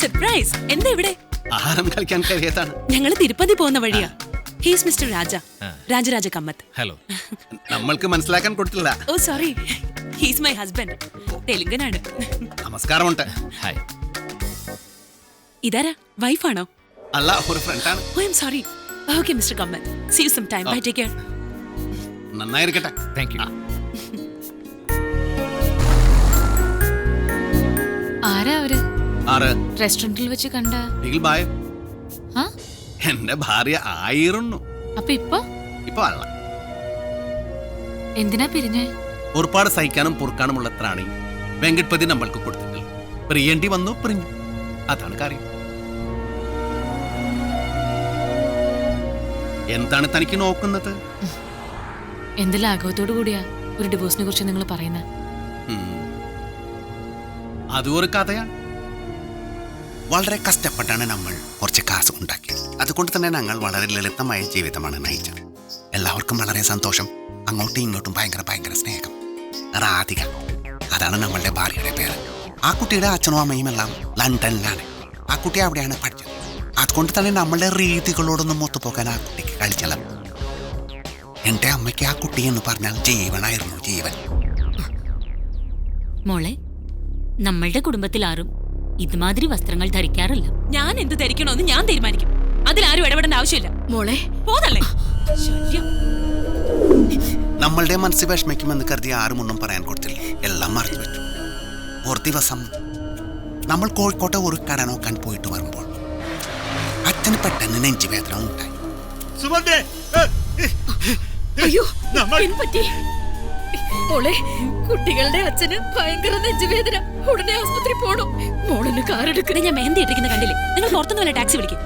Surprise. എന്താ ഇവിടെ? ആഹാരം കഴിക്കാൻ കഴിയാത്താണ്. ഞങ്ങള് തിരുപ്പതി പോകുന്ന വഴിയാ. He's mister Raja, Rajaraja Kamath. Hello. നമ്മൾക്ക് മനസ്സിലാക്കാൻ കൊടുത്തില്ല. Oh sorry, he's my husband. തെലുങ്കനാണ്. നമസ്കാരമുണ്ട്. ഹായ്. ഇതാരാ? വൈഫാണോ? അല്ല, ഒരു ഫ്രണ്ടാണ്. Oh I am sorry. Okay mister Kamath, see you some time. Bye, take care. നന്നായിരിക്കട്ടെ. Thank you. ആരാ അവര്? ആറ് റെസ്റ്റോറന്റിൽ വെച്ച് കണ്ട ബായ് എന്റെ ഭാര്യ ആയിരുന്നു. അപ്പൊ ഇപ്പൊ അല്ല. എന്തിനാ പിരിഞ്ഞേ? ഒരുപാട് സഹിക്കാനും പൊറുക്കാനുമുള്ള ത്രാണി വെങ്കട്പതി നമ്മൾക്ക് കൊടുത്തിട്ടില്ല. പ്രിയേണ്ടി വന്നു, പ്രിഞ്ഞു. അതാണ് കാര്യം. എന്താണ് തനിക്ക് നോക്കുന്നത്? എന്ത് ലാഘവത്തോടു കൂടിയാ ഒരു ഡിവോഴ്സിനെ കുറിച്ച് നിങ്ങൾ പറയുന്നത്? അതും ഒരു കഥയാണ്. വളരെ കഷ്ടപ്പെട്ടാണ് നമ്മൾ കുറച്ച് കാശ് ഉണ്ടാക്കിയത്. അതുകൊണ്ട് തന്നെ ഞങ്ങൾ വളരെ ലളിതമായ ജീവിതമാണ് നയിച്ചത്. എല്ലാവർക്കും വളരെ സന്തോഷം. അങ്ങോട്ടും ഇങ്ങോട്ടും ഭയങ്കര സ്നേഹം. രാധിക, അതാണ് നമ്മളുടെ ഭാര്യയുടെ പേര്. ആ കുട്ടിയുടെ അച്ഛനും അമ്മയും എല്ലാം ലണ്ടനിലാണ്. ആ കുട്ടി അവിടെയാണ് പഠിച്ചത്. അതുകൊണ്ട് തന്നെ നമ്മളുടെ രീതികളോടൊന്നും ഒത്തുപോകാൻ ആ കുട്ടിക്ക് കഴിച്ചല്ല. എന്റെ അമ്മയ്ക്ക് ആ കുട്ടി എന്ന് പറഞ്ഞാൽ ജീവനായിരുന്നു, ജീവൻ. മോളെ, നമ്മളുടെ കുടുംബത്തിൽ ആരും ഇതുമാതിരി വസ്ത്രങ്ങൾ ധരിക്കാറില്ല. ഞാൻ എന്ത് ധരിക്കണോന്ന് ഞാൻ തീരുമാനിക്കും. അതിലാരും ഇടപെടേണ്ട ആവശ്യമില്ല. മോളെ പോതല്ലേ. നമ്മളുടെ മനസ്സ് വിഷമിക്കുമെന്ന് കരുതി ആരും ഒന്നും പറയാൻ കൊടുത്തില്ല. എല്ലാം മറച്ചു വെച്ചു. ഒരു ദിവസം നമ്മൾ കോഴിക്കോട്ടെ ഒരു കട നോക്കാൻ പോയിട്ട് വരുമ്പോൾ അച്ഛന് പെട്ടെന്ന് നെഞ്ചുവേദന ഉണ്ടായി. മോളെ, കുട്ടികളുടെ അച്ഛന് ഭയങ്കര നെഞ്ചുവേദന. ഉടനെ ആസ്പത്രി പോണം. മോളിന് കാറെടുക്കണേ. ഞാൻ മെഹന്തി ഇട്ടിരിക്കുന്ന കണ്ടില്ലേ? നിങ്ങൾ പുറത്തുനിന്ന് വല്ല ടാക്സി വിളിക്കും.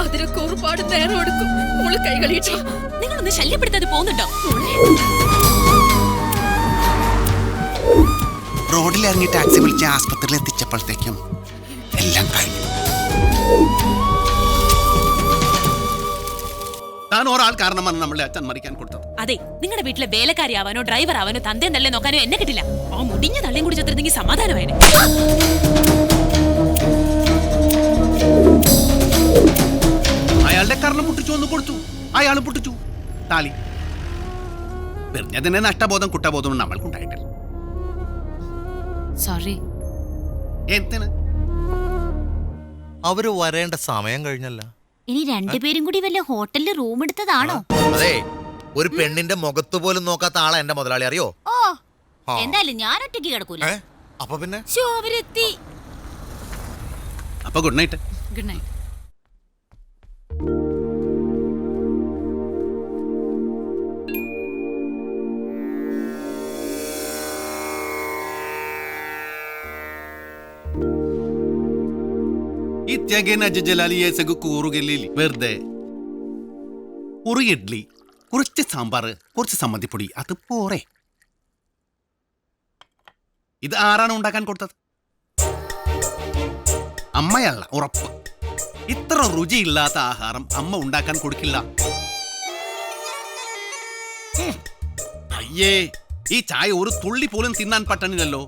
അതിനൊക്കെ ഒരുപാട് നേരം എടുക്കും. മോള് കൈകളിയിട്ട് നിങ്ങളൊന്ന് ശല്യപ്പെടുത്താതെ പോകുന്നുണ്ടോ? റോഡിൽ ഇറങ്ങി ടാക്സി വിളിച്ച് ആസ്പത്രിയിൽ എത്തിച്ചപ്പോഴത്തേക്കും എല്ലാം കഴിഞ്ഞു. താൻ ഒരാൾ കാരണമാണ് നമ്മളെ അച്ഛൻ മരിക്കാൻ കൊടുത്തത്. അതെ, നിങ്ങളുടെ വീട്ടിലെ വേലക്കാരി ആവാനോ ഡ്രൈവർ ആവാനോ തന്തേ തള്ളേ നോക്കാനോ എന്നെ കിട്ടില്ല. ആ മുടിഞ്ഞ തള്ളിയും കൂടി ചെത്തിരുന്നെങ്കിൽ സമാധാനമായിരുന്നു. അയാളുടെ കർണം പൊട്ടിച്ചു ഒന്ന് കൊടുത്തു. അയാളും പൊട്ടിച്ചു താലി. വെറിഞ്ഞതിന്റെ നഷ്ടബോധം കുറ്റബോധവും നമ്മൾക്കുണ്ടായിട്ടില്ല. സോറി. എന്തിന്? അവര് വരേണ്ട സമയം കഴിഞ്ഞല്ല. ഇനി രണ്ടുപേരും കൂടി വല്ല ഹോട്ടലിൽ റൂം എടുത്തതാണോ? അതെ, ഒരു പെണ്ണിന്റെ മുഖത്ത് പോലും നോക്കാത്ത ആളാ എന്റെ മുതലാളി, അറിയോ? ഓ, എന്തായാലും ഞാൻ ഒറ്റയ്ക്ക് കിടക്കൂല. അപ്പൊ പിന്നെ അവരെത്തി. അപ്പൊ ഗുഡ് നൈറ്റ്. Good night. വെറുതെ ഒരു ഇഡ്ലി, കുറച്ച് സാമ്പാർ, കുറച്ച് സമ്മതിപ്പൊടി, അത് പോരെ. ഇത് ആരാണ് ഉണ്ടാക്കാൻ കൊടുത്തത്? അമ്മയല്ല, ഉറപ്പ്. ഇത്ര രുചിയില്ലാത്ത ആഹാരം അമ്മ ഉണ്ടാക്കാൻ കൊടുക്കില്ല. അയ്യേ, ഈ ചായ ഒരു തുള്ളി പോലും തിന്നാൻ പറ്റണില്ലല്ലോ.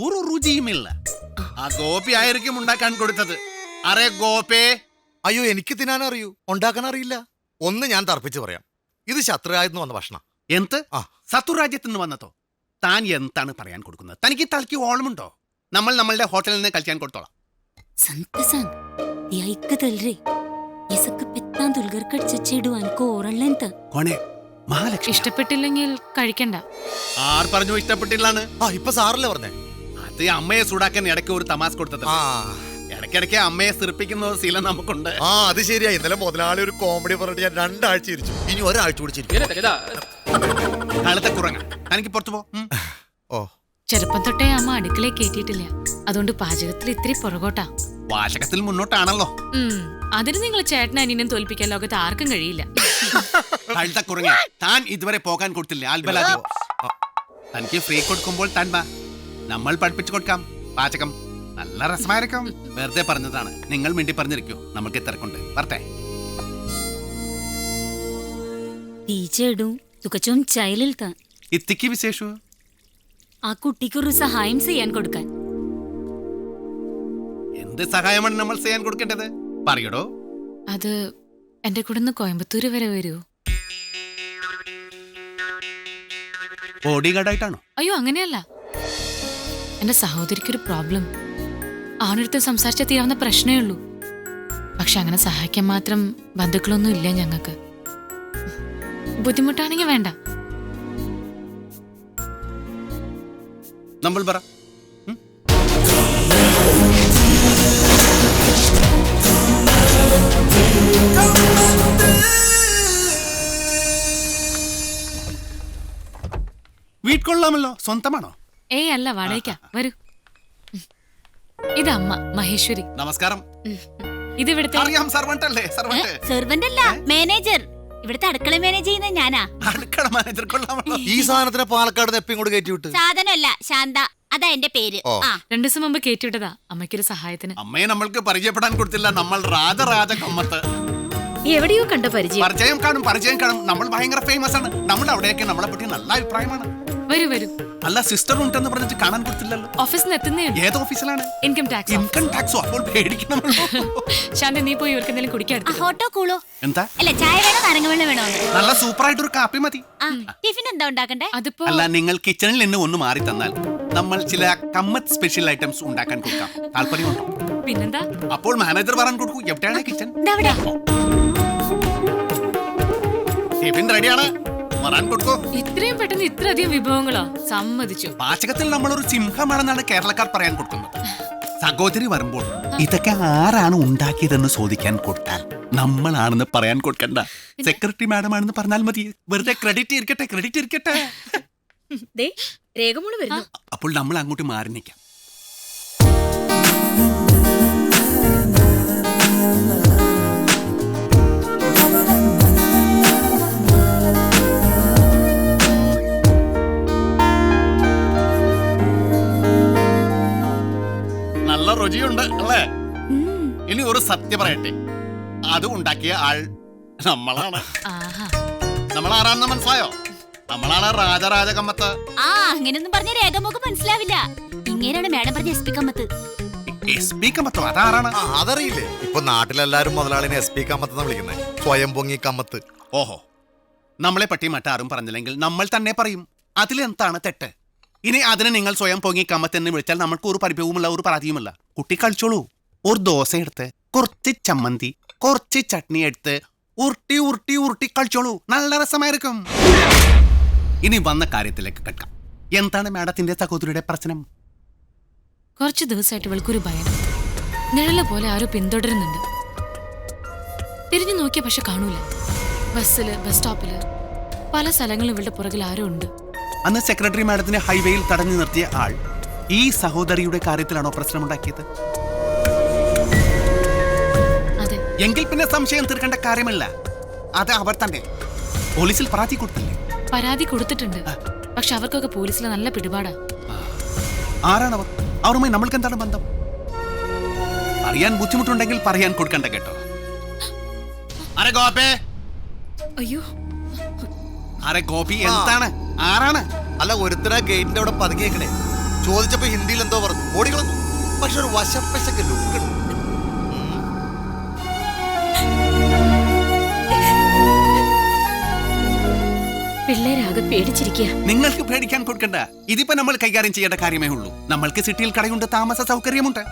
ഒരു രുചിയുമില്ല. ആ ഗോപി ആയിരിക്കും ഉണ്ടാക്കാൻ കൊടുത്തത്. അറേ ഗോപേ. അയ്യോ, എനിക്ക് തിന്നാൻ അറിയൂ, ഉണ്ടാക്കാൻ അറിയില്ല. ഒന്ന് ഞാൻ തർപ്പിച്ച് പറയാം, ഇത് ശത്രുരാജ്യത്ത് നിന്ന് വന്ന ഭക്ഷണം. എന്ത്? ശത്രുരാജ്യത്ത് നിന്ന് വന്നതോ? താൻ എന്താണ് പറയാൻ കൊടുക്കുന്നത്? തനിക്ക് തലയ്ക്ക് ഓളമുണ്ടോ? നമ്മൾ നമ്മളുടെ ഹോട്ടലിൽ നിന്ന് കഴിക്കാൻ കൊടുത്തോളാം. ഇഷ്ടപ്പെട്ടില്ലെങ്കിൽ കഴിക്കണ്ട. ആർ പറഞ്ഞു ഇഷ്ടപ്പെട്ടില്ലാന്ന്? ഇപ്പൊ സാറല്ലേ പറഞ്ഞേ? അത് അമ്മയെ ചൂടാക്കാൻ ഇടയ്ക്ക് ഒരു തമാശ കൊടുത്തത്. ഇടയ്ക്കിടയ്ക്ക് അമ്മയെ സിറിപ്പിക്കുന്ന ഒരു ശീലം നമുക്കുണ്ട്. അത് ശരിയാ. ഇന്നലെ മുതലാളി ഒരു കോമഡി പറഞ്ഞിട്ട് ഞാൻ 2 ആഴ്ച ഇരിച്ചു. ഇനി ഒരാഴ്ച കൂടി കാലത്തെ കുറങ്ങ. തനിക്ക് പുറത്തു പോ. ചെറുപ്പം തൊട്ടേ അമ്മ അടുക്കളയെ കേട്ടിട്ടില്ല. അതുകൊണ്ട് പാചകത്തിൽ ഇത്തിരി പുറകോട്ടാ. വാചകത്തിൽ മുന്നോട്ടാണല്ലോ. അതിന് നിങ്ങൾ ചേട്ടൻ അനിയനും തോൽപ്പിക്കാൻ ലോകത്ത് ആർക്കും കഴിയില്ല. കഴുത്ത കുറങ്ങ. താൻ ഇതുവരെ പോകാൻ കൊടുത്തില്ലേ ആൽബലാദി? തനിക്ക് ഫ്രീ കൊടുക്കുമ്പോൾ താൻ വാ, നമ്മൾ പഠിപ്പിച്ചു കൊടുക്കാം പാചകം. നല്ല രസമായിരിക്കും. വെറുതെ പറഞ്ഞതാണ്. നിങ്ങൾ മിണ്ടി പറഞ്ഞിരിക്കൂ, നമുക്ക് തിരക്കുണ്ട്. വരട്ടെ. തീച്ചയിടും തുകച്ചും ചൈലിൽത്ത ഇത്തിക്ക് വിശേഷമോ? ആ കുട്ടിക്കൊരു സഹായം ചെയ്യാൻ കൊടുക്കാൻ. എന്ത് സഹായമാണ് നമ്മൾ ചെയ്യാൻ കൊടുക്കേണ്ടത്? പറയടോ. അത് എന്റെ കൂടെ നിന്ന് കോയമ്പത്തൂര് വരെ വരുമോ? ബോഡി ഗാർഡായിട്ടാണോ? അയ്യോ അങ്ങനെയല്ല. എന്റെ സഹോദരിക്കൊരു പ്രോബ്ലം. ആണൊരുത്ത് സംസാരിച്ചാൽ തീരാവുന്ന പ്രശ്നമേ ഉള്ളൂ. പക്ഷെ അങ്ങനെ സഹായിക്കാൻ മാത്രം ബന്ധുക്കളൊന്നും ഇല്ല ഞങ്ങൾക്ക്. ബുദ്ധിമുട്ടാണെങ്കിൽ വേണ്ട. നമ്മൾ പറ. വീട്ട്കൊള്ളാമല്ലോ. സ്വന്തമാണോ? ഏയ് അല്ല, വാടകയ്ക്കാ. വരൂ. ഇത് അമ്മ മഹേശ്വരി. നമസ്കാരം. ഇത് ഇവിടുത്തെ അറിയാം, സർവന്റ് അല്ലേ? സർവന്റ്. സെർവന്റ് അല്ല, മാനേജർ. ഇവിടുത്തെ അടുക്കള മാനേജ് ചെയ്യുന്ന ഞാനാ. അടുക്കള മാനേജർ കൊള്ളാമല്ലോ. ഈ സാധനത്തിന് പാലക്കാട് എപ്പം ഇങ്ങോട്ട് കയറ്റി വിട്ട്? സാധനമല്ല, ശാന്ത. അതാ എന്റെ പേര്. ഓ. ആ 2 ദിവസം മുമ്പ് കയറ്റിവിട്ടതാ അമ്മയ്ക്കൊരു സഹായത്തിന്. അമ്മയെ നമ്മൾക്ക് പരിചയപ്പെടാൻ കൊടുത്തില്ല. നമ്മൾ രാജരാജ കമ്മത്ത്. എവിടെയോ കണ്ട പരിചയം. പരിചയം കാണും. നമ്മൾ ഭയങ്കര ഫേമസ് ആണ്. നമ്മുടെ അവിടെയൊക്കെ നമ്മളെ പറ്റി നല്ല അഭിപ്രായമാണ്. വരൂ വരൂ. അല്ല, സിസ്റ്റർ ഉണ്ടെന്ന് പറഞ്ഞിട്ട് കാണാൻ കൊടുത്തില്ലല്ലോ. ഓഫീസിൽ നിന്ന് എത്തുന്നേ ഉള്ളൂ. ഏത് ഓഫീസിലാണ്? Income tax. ഇൻകം ടാക്സോ? അപ്പോൾ പേടിക്കണമല്ലോ. ശാന്ത, നീ പോയി ഇവർക്ക് എന്തെങ്കിലും കുടിക്കാൻ. ഹോട്ടോ കൂളോ? എന്താ? അല്ല, ചായ വേണോ നാരങ്ങ വെള്ളം വേണോ? നല്ല സൂപ്പർ ആയിട്ടൊരു കാപ്പി മതി. ടിഫിൻ എന്താ ഉണ്ടാക്കണ്ടേ? അതിപ്പോ അല്ല, നിങ്ങൾ കിച്ചണിൽ നിന്ന് ഒന്ന് മാറി തന്നാൽ നമ്മൾ ചില കമ്മത്ത് സ്പെഷ്യൽ ഐറ്റംസ് ഉണ്ടാക്കാൻ കൊടുക്കാം. താല്പര്യമുണ്ടോ? പിന്നെന്താ? അപ്പോൾ മാനേജർ പറയാൻ കൊടുക്കൂ. എവിടെയാണ് കിച്ചൺ? ഇതവിടെ. ടിഫിൻ റെഡിയാണ്, വരാൻ കൊടുക്കൂ. ഇത്രയും പെട്ടെന്ന് ഇത്രയധികം വിഭവങ്ങളോ? സമ്മതിച്ചു. പാചകത്തിൽ നമ്മളൊരു സിംഹമാണെന്നാണ് കേരളക്കാർ പറയാൻ കൊടുക്കുന്നത്. സഹോദരി വരുമ്പോൾ ഇതൊക്കെ ആരാണ് ഉണ്ടാക്കിയതെന്ന് ചോദിക്കാൻ കൊടുത്താൽ നമ്മളാണെന്ന് പറയാൻ കൊടുക്കണ്ട. സെക്രട്ടറി മാഡം ആണെന്ന് പറഞ്ഞാൽ മതി. വെറുതെ ക്രെഡിറ്റ് ഇരിക്കട്ടെ. ദേ രേഖമോള് വരുന്നു. അപ്പോൾ നമ്മൾ അങ്ങോട്ട് മാറി നിൽക്കാം. നല്ല രുചിയുണ്ട് അല്ലേ? ഇനി ഒരു സത്യം പറയട്ടെ, അത് ഉണ്ടാക്കിയ ആൾ നമ്മളാണ്. ആഹാ. നമ്മളാരാണെന്ന് മനസ്സിലായോ? നമ്മളാണ് രാജരാജ കമ്മത്ത്. ആ അങ്ങനെയൊന്നും പറഞ്ഞ രേഖമുഖ മനസ്സിലാവില്ല. ഇങ്ങനെയാണ് മാഡം പറഞ്ഞ SP കമ്മത്ത്. SP കമ്മത്തോ? അതാരാണ്? അതറിയില്ലേ? ഇപ്പൊ നാട്ടിലെല്ലാരും മുതലാളിനെ SP കമ്മത്തെന്ന് വിളിക്കുന്നത്. സ്വയം പൊങ്ങി കമ്മത്ത്. ഓഹോ, നമ്മളെ പറ്റി മറ്റാരും പറഞ്ഞില്ലെങ്കിൽ നമ്മൾ തന്നെ പറയും. അതിലെന്താണ് തെറ്റ്? ഇനി അതിനെ നിങ്ങൾ സ്വയം പൊങ്ങി കമ്മത്തെന്ന് വിളിച്ചാൽ നമ്മൾക്ക് ഒരു പരിഭവവുമില്ല, ഒരു പരാതിയുമില്ല. കുട്ടി കളിച്ചോളൂ. ഒരു ദോശ എടുത്ത് കുറച്ച് ചമ്മന്തി, കുറച്ച് ചട്നി എടുത്ത് ഉരുട്ടി ഉരുട്ടി ഉരുട്ടി കളിച്ചോളൂ. നല്ല രസമായിരിക്കും. ഇനി വന്ന കാര്യത്തിലേക്ക് കിടക്കാം. എന്താണ് മാഡത്തിന്റെ സഹോദരിയുടെ പ്രശ്നം? കുറച്ചു ദിവസമായിട്ട് ഇവൾക്കൊരു ഭയം. നിഴല പോലെ ആരോ പിന്തുടരുന്നുണ്ട്. തിരിഞ്ഞു നോക്കിയ പക്ഷെ കാണൂല. ബസ്സില്, ബസ് സ്റ്റോപ്പില്, പല സ്ഥലങ്ങളും ഇവളുടെ പുറകിൽ ആരോ ഉണ്ട്. അന്ന് സെക്രട്ടറി മാഡത്തിനെ ഹൈവേയിൽ തടഞ്ഞു നിർത്തിയ ആൾ ഈ സഹോദരിയുടെ കാര്യത്തിലാണോ പ്രശ്നമുണ്ടാക്കിയത്? അതെ. എങ്കിൽ പിന്നെ സംശയം തീർക്കേണ്ട കാര്യമില്ല. അത് അവർ തന്നെ പോലീസിൽ പരാതി കൊടുത്തില്ലേ? പരാതി കൊടുത്തിട്ടുണ്ട്. പക്ഷെ അവർക്കൊക്കെ പോലീസിലെ നല്ല പിടിപാടാ. ആരാണവർ? അവരുമായി നമ്മൾക്ക് എന്താണ് ബന്ധം? അറിയാൻ ബുദ്ധിമുട്ടുണ്ടെങ്കിൽ പറയാൻ കൊടുക്കണ്ട കേട്ടോ. അരെ ഗോപേ. അയ്യോ, അരെ ഗോപി, എന്താണ്? ആരാണ്? അല്ല, ഒരുത്തര ഗേറ്റിന്റെ അവിടെ പതുങ്ങിയേക്കണേ. ചോദിച്ചപ്പോ ഹിന്ദിയിൽ എന്തോ പറഞ്ഞു, ഓടിക്കളഞ്ഞു. പക്ഷെ ഒരു വശപ്പശക്ക് ലുക്ക്. പിള്ളേരാകെ പേടിച്ചിരിക്കുക. നിങ്ങൾക്ക് പേടിക്കാൻ കൊടുക്കണ്ട. ഇതിപ്പോ നമ്മൾ കൈകാര്യം ചെയ്യേണ്ട കാര്യമേ ഉള്ളൂ. നമ്മൾക്ക് സിറ്റിയിൽ കടയുണ്ട്, താമസ സൗകര്യമുണ്ട്.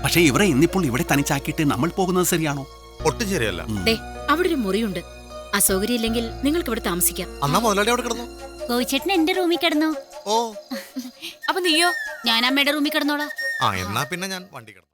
പക്ഷെ ഇവരെ ഇന്നിപ്പോൾ ഇവിടെ തനിച്ചാക്കിയിട്ട് നമ്മൾ പോകുന്നത് ശരിയാണോ? ഒട്ടും ശരിയല്ല. ദേ അവിടെ ഒരു മുറിയുണ്ട്. അസൗകര്യം ഇല്ലെങ്കിൽ നിങ്ങൾക്ക് ഇവിടെ താമസിക്കാം. അന്നാ മുതലാളി അവിടെ കിടന്നു. കോവിച്ചേട്ടൻ എന്റെ റൂമിൽ കിടന്നു. ഓ, അപ്പൊ നീയോ? ഞാൻ അമ്മയുടെ റൂമിൽ കിടന്നോളാം. എന്നാ പിന്നെ ഞാൻ വണ്ടി കിടന്നു.